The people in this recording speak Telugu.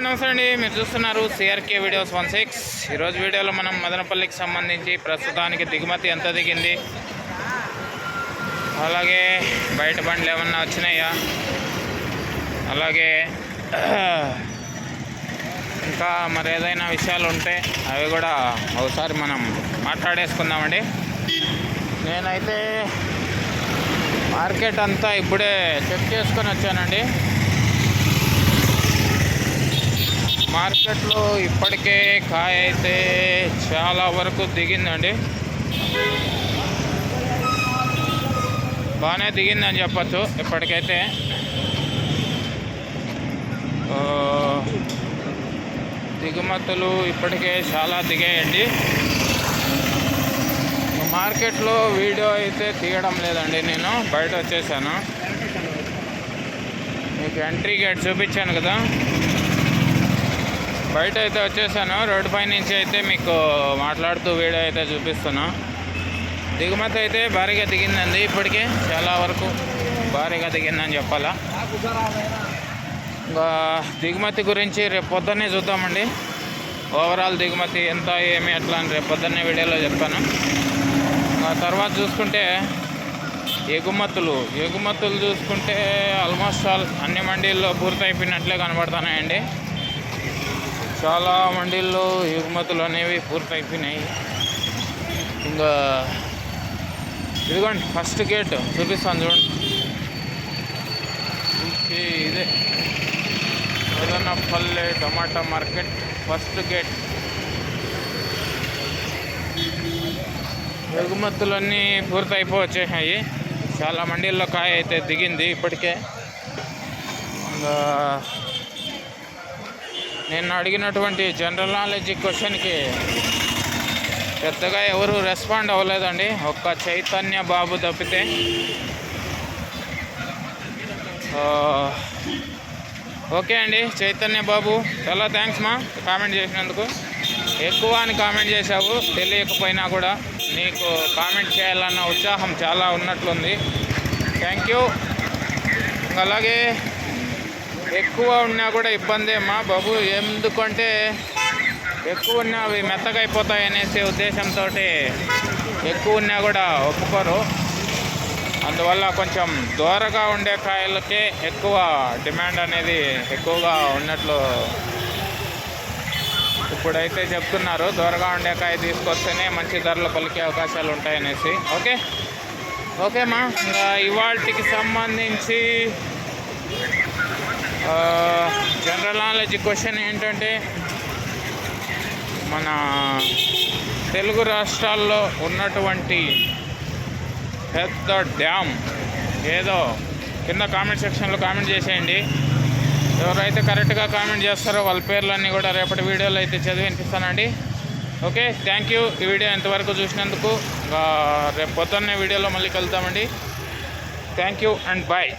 నమస్తే అండి. మీరు చూస్తున్నారు సిఆర్కే వీడియోస్ 16. ఈరోజు వీడియోలో మనం మదనపల్లికి సంబంధించి ప్రస్తుతానికి దిగుమతి ఎంత దిగింది, అలాగే బయట బండ్లు ఏమన్నా వచ్చినాయా, అలాగే ఇంకా మరి ఏదైనా విషయాలు ఉంటే అవి కూడా ఒకసారి మనం మాట్లాడేసుకుందామండి. నేనైతే మార్కెట్ అంతా ఇప్పుడే చెక్ చేసుకొని వచ్చానండి. మార్కెట్లో ఇప్పటికే కాయ అయితే చాలా వరకు దిగిందండి, బాగానే దిగిందని చెప్పచ్చు. ఇప్పటికైతే దిగుమతులు ఇప్పటికే చాలా దిగాయండి. మార్కెట్లో వీడియో అయితే తీయడం లేదండి, నేను బయట వచ్చేసాను. మీకు ఎంట్రీ గేట్ చూపించాను కదా, బయట అయితే వచ్చేసాను. రోడ్డు పై నుంచి అయితే మీకు మాట్లాడుతూ వీడియో అయితే చూపిస్తున్నా. దిగుమతి అయితే భారీగా దిగిందండి, ఇప్పటికే చాలా వరకు భారీగా దిగిందని చెప్పాలా. ఇంకా దిగుమతి గురించి రేపు పొద్దున్నే చూద్దామండి. ఓవరాల్ దిగుమతి ఎంత ఏమి ఎట్లా అని రేపు పొద్దున్నే వీడియోలో చెప్తాను. ఆ తర్వాత చూసుకుంటే ఎగుమతులు చూసుకుంటే ఆల్మోస్ట్ ఆల్ అన్ని మండీల్లో పూర్తయిపోయినట్లే కనబడుతున్నాయండి. చాలా మండీల్లో ఎగుమతులు అనేవి పూర్తయిపోయినాయి. ఇంకా ఇదిగోండి ఫస్ట్ గేట్ చూపిస్తాను చూడండి. ఇదే మదనపల్లి టమాటా మార్కెట్ ఫస్ట్ గేట్. ఎగుమతులన్నీ పూర్తయిపోవచ్చేసాయి. చాలా మండీల్లో కాయ అయితే దిగింది ఇప్పటికే. ఇంకా నేను అడిగినటువంటి జనరల్ నాలెడ్జ్ క్వశ్చన్కి పెద్దగా ఎవరు రెస్పాండ్ అవ్వలేదండి, ఒక్క చైతన్య బాబు తప్పితే. ఓకే అండి చైతన్య బాబు, చాలా థ్యాంక్స్ మా కామెంట్ చేసినందుకు. ఎక్కువ అని కామెంట్ చేశావు, తెలియకపోయినా కూడా నీకు కామెంట్ చేయాలన్న ఉత్సాహం చాలా ఉన్నట్లుంది. Thank you. అలాగే ఎక్కువ ఉన్నా కూడా ఇబ్బంది అమ్మా బాబు, ఎందుకంటే ఎక్కువ ఉన్నా అవి మెత్తగా అయిపోతాయి అనేసి ఉద్దేశంతో ఎక్కువ ఉన్నా కూడా ఒప్పుకోరు. అందువల్ల కొంచెం దూరగా ఉండే కాయలకే ఎక్కువ డిమాండ్ అనేది ఎక్కువగా ఉన్నట్లు ఇప్పుడైతే చెప్తున్నారు. దూరగా ఉండే కాయ తీసుకొస్తేనే మంచి ధరలు పలికే అవకాశాలు ఉంటాయనేసి. ఓకేమ్మా. ఇంకా ఇవాళకి సంబంధించి జనరల్ నాలెడ్జ్ క్వశ్చన్ ఏంటంటే, మన తెలుగు రాష్ట్రాల్లో ఉన్నటువంటి పెద్ద డ్యామ్ ఏదో కింద కామెంట్ సెక్షన్లో కామెంట్ చేసేయండి. ఎవరైతే కరెక్ట్గా కామెంట్ చేస్తారో వాళ్ళ పేర్లన్నీ కూడా రేపటి వీడియోలో అయితే చదివి వినిపిస్తానండి. Okay, thank you. ఈ వీడియో ఎంతవరకు చూసినందుకు. రేపు పొద్దున్నే వీడియోలో మళ్ళీ కలుద్దామండి. Thank you and bye.